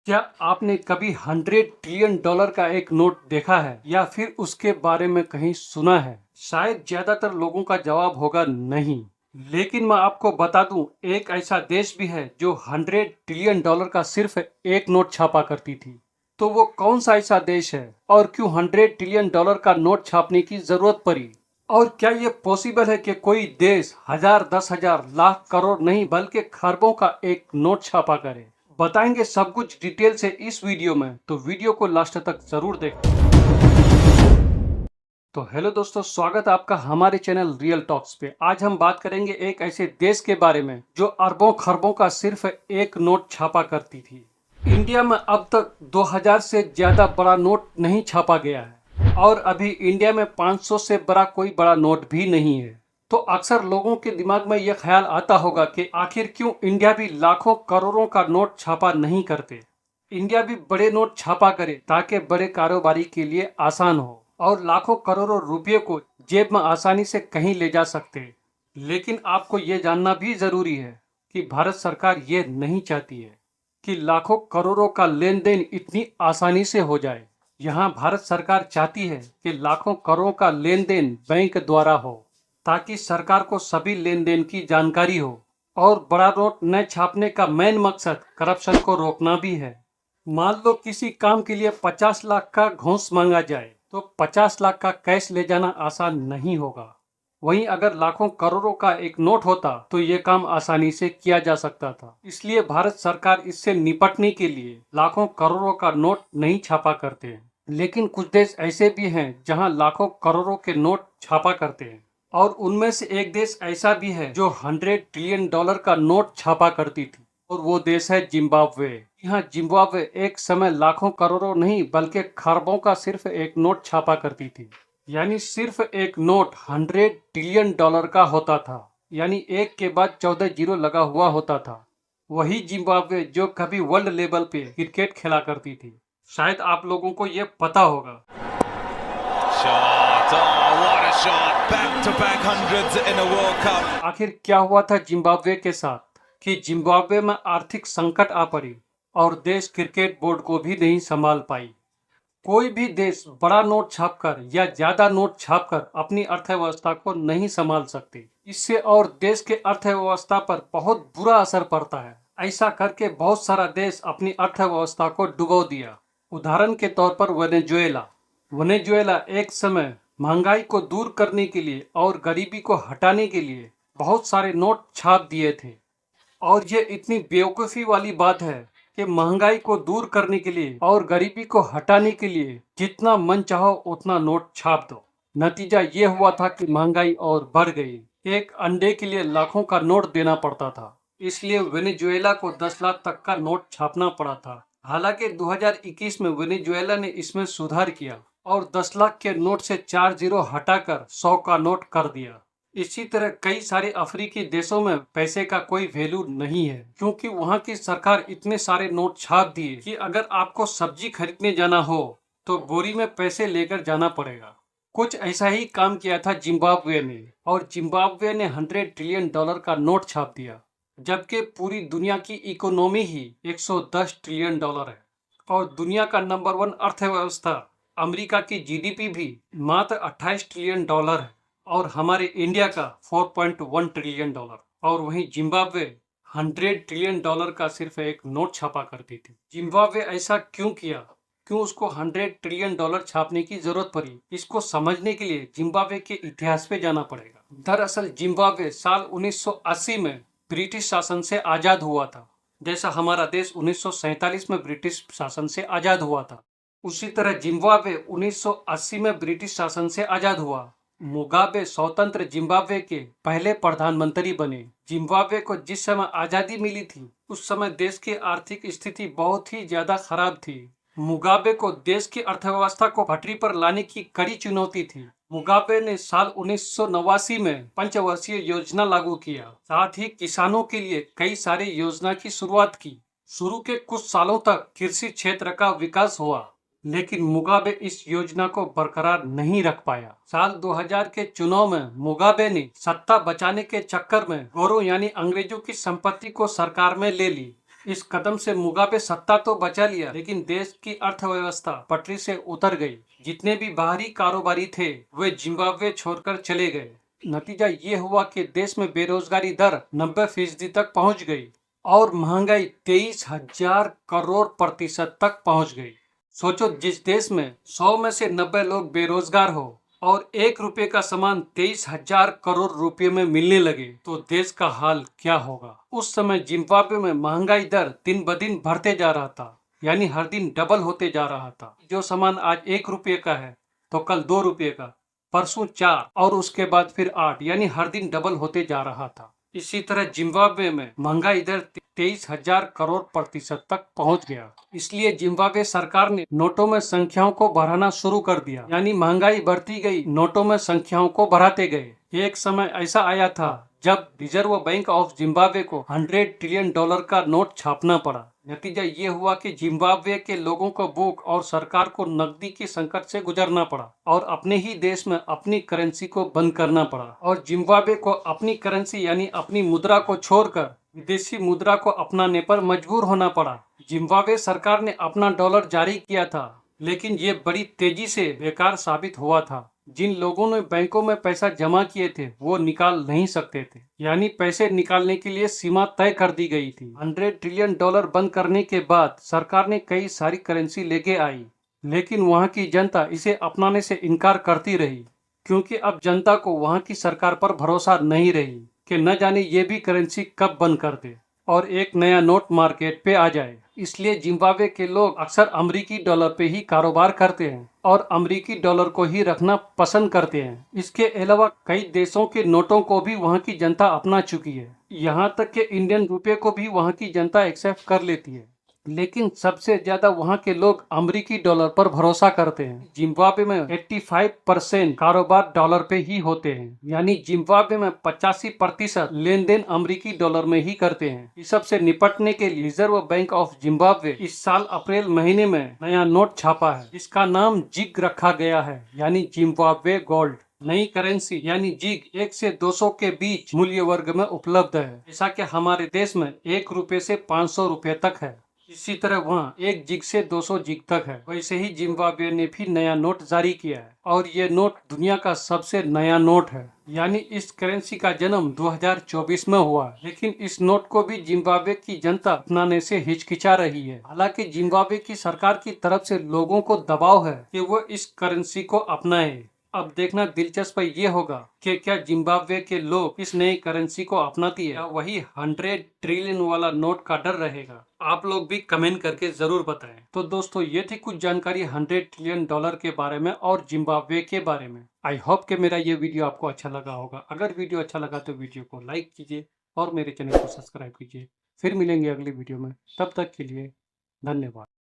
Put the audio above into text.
क्या आपने कभी 100 ट्रिलियन डॉलर का एक नोट देखा है या फिर उसके बारे में कहीं सुना है? शायद ज्यादातर लोगों का जवाब होगा नहीं। लेकिन मैं आपको बता दूं, एक ऐसा देश भी है जो 100 ट्रिलियन डॉलर का सिर्फ एक नोट छापा करती थी। तो वो कौन सा ऐसा देश है और क्यों 100 ट्रिलियन डॉलर का नोट छापने की जरूरत पड़ी? और क्या ये पॉसिबल है कि कोई देश हजार, 10,000, लाख, करोड़ नहीं बल्कि खरबों का एक नोट छापा करे? बताएंगे सब कुछ डिटेल से इस वीडियो में, तो वीडियो को लास्ट तक जरूर देखें। तो हेलो दोस्तों, स्वागत है आपका हमारे चैनल रियल टॉक्स पे। आज हम बात करेंगे एक ऐसे देश के बारे में जो अरबों खरबों का सिर्फ एक नोट छापा करती थी। इंडिया में अब तक 2000 से ज्यादा बड़ा नोट नहीं छापा गया है और अभी इंडिया में 500 से बड़ा कोई बड़ा नोट भी नहीं है। तो अक्सर लोगों के दिमाग में यह ख्याल आता होगा कि आखिर क्यों इंडिया भी लाखों करोड़ों का नोट छापा नहीं करते। इंडिया भी बड़े नोट छापा करे ताकि बड़े कारोबारी के लिए आसान हो और लाखों करोड़ों रुपये को जेब में आसानी से कहीं ले जा सकते। लेकिन आपको ये जानना भी जरूरी है कि भारत सरकार ये नहीं चाहती है कि लाखों करोड़ों का लेन देन इतनी आसानी से हो जाए। यहाँ भारत सरकार चाहती है कि लाखों करोड़ों का लेन देन बैंक द्वारा हो ताकि सरकार को सभी लेन देन की जानकारी हो। और बड़ा नोट न छापने का मेन मकसद करप्शन को रोकना भी है। मान लो किसी काम के लिए 50 लाख का घूस मांगा जाए तो 50 लाख का कैश ले जाना आसान नहीं होगा। वहीं अगर लाखों करोड़ों का एक नोट होता तो ये काम आसानी से किया जा सकता था। इसलिए भारत सरकार इससे निपटने के लिए लाखों करोड़ों का नोट नहीं छापा करते हैं। लेकिन कुछ देश ऐसे भी हैं जहां लाखों करोड़ों के नोट छापा करते हैं और उनमें से एक देश ऐसा भी है जो 100 ट्रिलियन डॉलर का नोट छापा करती थी और वो देश है जिम्बाब्वे। यहाँ जिम्बाब्वे एक समय लाखों करोड़ों नहीं बल्कि खरबों का सिर्फ एक नोट छापा करती थी। यानी सिर्फ एक नोट 100 ट्रिलियन डॉलर का होता था, यानी एक के बाद 14 जीरो लगा हुआ होता था। वही जिम्बाब्वे जो कभी वर्ल्ड लेवल पे क्रिकेट खेला करती थी। शायद आप लोगों को ये पता होगा। Shot. Oh, what a shot. Back to back hundreds in a World Cup. आखिर क्या हुआ था जिम्बाब्वे के साथ कि जिम्बाब्वे में आर्थिक संकट आ पड़ी और देश क्रिकेट बोर्ड को भी नहीं संभाल पाई। कोई भी देश बड़ा नोट छापकर या ज्यादा नोट छापकर अपनी अर्थव्यवस्था को नहीं संभाल सकते। इससे और देश के अर्थव्यवस्था पर बहुत बुरा असर पड़ता है। ऐसा करके बहुत सारा देश अपनी अर्थव्यवस्था को डुबो दिया। उदाहरण के तौर पर वेनेजुएला। वेनेजुएला एक समय महंगाई को दूर करने के लिए और गरीबी को हटाने के लिए बहुत सारे नोट छाप दिए थे। और ये इतनी बेवकूफ़ी वाली बात है कि महंगाई को दूर करने के लिए और गरीबी को हटाने के लिए जितना मन चाहो उतना नोट छाप दो। नतीजा ये हुआ था कि महंगाई और बढ़ गई। एक अंडे के लिए लाखों का नोट देना पड़ता था। इसलिए वेनेजुएला को 10 लाख तक का नोट छापना पड़ा था। हालांकि 2021 में वेनेजुएला ने इसमें सुधार किया और 10 लाख के नोट से 4 जीरो हटाकर 100 का नोट कर दिया। इसी तरह कई सारे अफ्रीकी देशों में पैसे का कोई वैल्यू नहीं है क्योंकि वहाँ की सरकार इतने सारे नोट छाप दिए कि अगर आपको सब्जी खरीदने जाना हो तो बोरी में पैसे लेकर जाना पड़ेगा। कुछ ऐसा ही काम किया था जिम्बाब्वे ने और जिम्बाब्वे ने 100 ट्रिलियन डॉलर का नोट छाप दिया, जबकि पूरी दुनिया की इकोनॉमी ही 110 ट्रिलियन डॉलर है और दुनिया का नंबर 1 अर्थव्यवस्था अमेरिका की जीडीपी भी मात्र 28 ट्रिलियन डॉलर है और हमारे इंडिया का 4.1 ट्रिलियन डॉलर। और वहीं जिम्बाब्वे 100 ट्रिलियन डॉलर का सिर्फ एक नोट छापा करती थी। जिम्बाब्वे ऐसा क्यों किया, क्यों उसको 100 ट्रिलियन डॉलर छापने की जरूरत पड़ी, इसको समझने के लिए जिम्बाब्वे के इतिहास पे जाना पड़ेगा। दरअसल जिम्बाब्वे साल 1980 में ब्रिटिश शासन से आजाद हुआ था। जैसा हमारा देश 1947 में ब्रिटिश शासन से आजाद हुआ था, उसी तरह जिम्बाब्वे 1980 में ब्रिटिश शासन से आजाद हुआ। मुगाबे स्वतंत्र जिम्बाब्वे के पहले प्रधानमंत्री बने। जिम्बाब्वे को जिस समय आजादी मिली थी उस समय देश की आर्थिक स्थिति बहुत ही ज्यादा खराब थी। मुगाबे को देश की अर्थव्यवस्था को पटरी पर लाने की कड़ी चुनौती थी। मुगाबे ने साल 1989 में पंचवर्षीय योजना लागू किया, साथ ही किसानों के लिए कई सारे योजना की शुरुआत की। शुरू के कुछ सालों तक कृषि क्षेत्र का विकास हुआ, लेकिन मुगाबे इस योजना को बरकरार नहीं रख पाया। साल 2000 के चुनाव में मुगाबे ने सत्ता बचाने के चक्कर में गोरो यानी अंग्रेजों की संपत्ति को सरकार में ले ली इस कदम से मुगाबे सत्ता तो बचा लिया, लेकिन देश की अर्थव्यवस्था पटरी से उतर गई। जितने भी बाहरी कारोबारी थे वे जिम्बाब्वे छोड़कर चले गए। नतीजा ये हुआ कि देश में बेरोजगारी दर 90% तक पहुंच गई और महंगाई 23,000 करोड़ % तक पहुंच गई। सोचो, जिस देश में 100 में से 90 लोग बेरोजगार हो और 1 रुपए का सामान 23,000 करोड़ रुपए में मिलने लगे तो देश का हाल क्या होगा। उस समय जिम्बाब्वे में महंगाई दर दिन ब दिन बढ़ते जा रहा था, यानी हर दिन डबल होते जा रहा था। जो सामान आज 1 रुपए का है तो कल 2 रुपए का, परसों 4 और उसके बाद फिर 8, यानी हर दिन डबल होते जा रहा था। इसी तरह जिम्बाब्वे में महंगाई दर 23,000 करोड़ % तक पहुंच गया। इसलिए जिम्बाब्वे सरकार ने नोटों में संख्याओं को बढ़ाना शुरू कर दिया, यानी महंगाई बढ़ती गई, नोटों में संख्याओं को बढ़ाते गए। एक समय ऐसा आया था जब रिजर्व बैंक ऑफ जिम्बाब्वे को $100 ट्रिलियन का नोट छापना पड़ा। नतीजा ये हुआ कि जिम्बाब्वे के लोगों को भूख और सरकार को नकदी के संकट से गुजरना पड़ा और अपने ही देश में अपनी करेंसी को बंद करना पड़ा और जिम्बाब्वे को अपनी करेंसी यानी अपनी मुद्रा को छोड़कर विदेशी मुद्रा को अपनाने पर मजबूर होना पड़ा। जिम्बाब्वे सरकार ने अपना डॉलर जारी किया था, लेकिन ये बड़ी तेजी से बेकार साबित हुआ था। जिन लोगों ने बैंकों में पैसा जमा किए थे वो निकाल नहीं सकते थे, यानी पैसे निकालने के लिए सीमा तय कर दी गई थी। $100 ट्रिलियन बंद करने के बाद सरकार ने कई सारी करेंसी लेके आई, लेकिन वहाँ की जनता इसे अपनाने से इनकार करती रही, क्योंकि अब जनता को वहाँ की सरकार पर भरोसा नहीं रही कि न जाने ये भी करेंसी कब बंद कर दे और एक नया नोट मार्केट पे आ जाए। इसलिए जिम्बाब्वे के लोग अक्सर अमेरिकी डॉलर पे ही कारोबार करते हैं और अमेरिकी डॉलर को ही रखना पसंद करते हैं। इसके अलावा कई देशों के नोटों को भी वहाँ की जनता अपना चुकी है, यहाँ तक कि इंडियन रुपए को भी वहाँ की जनता एक्सेप्ट कर लेती है। लेकिन सबसे ज्यादा वहाँ के लोग अमेरिकी डॉलर पर भरोसा करते हैं। जिम्बाब्वे में 85% कारोबार डॉलर पे ही होते हैं, यानी जिम्बाब्वे में 85% लेन देन अमेरिकी डॉलर में ही करते हैं। इस सब से निपटने के लिए रिजर्व बैंक ऑफ जिम्बाब्वे इस साल अप्रैल महीने में नया नोट छापा है, जिसका नाम जिग रखा गया है, यानी जिम्बाब्वे गोल्ड। नई करेंसी यानी जिग 1 से 200 के बीच मूल्य वर्ग में उपलब्ध है, जैसा कि हमारे देश में 1 रुपए से 500 रुपए तक है। इसी तरह वहाँ 1 जिग से 200 जिग तक है। वैसे ही जिम्बाब्वे ने भी नया नोट जारी किया है और ये नोट दुनिया का सबसे नया नोट है, यानी इस करेंसी का जन्म 2024 में हुआ है। लेकिन इस नोट को भी जिम्बाब्वे की जनता अपनाने से हिचकिचा रही है। हालांकि जिम्बाब्वे की सरकार की तरफ से लोगों को दबाव है कि वो इस करेंसी को अपनाए। अब देखना दिलचस्प ये होगा कि क्या जिम्बाब्वे के लोग इस नई करेंसी को अपनाती है या वही 100 ट्रिलियन वाला नोट का डर रहेगा। आप लोग भी कमेंट करके जरूर बताएं। तो दोस्तों, ये थी कुछ जानकारी $100 ट्रिलियन के बारे में और जिम्बाब्वे के बारे में। आई होप कि मेरा ये वीडियो आपको अच्छा लगा होगा। अगर वीडियो अच्छा लगा तो वीडियो को लाइक कीजिए और मेरे चैनल को सब्सक्राइब कीजिए। फिर मिलेंगे अगली वीडियो में, तब तक के लिए धन्यवाद।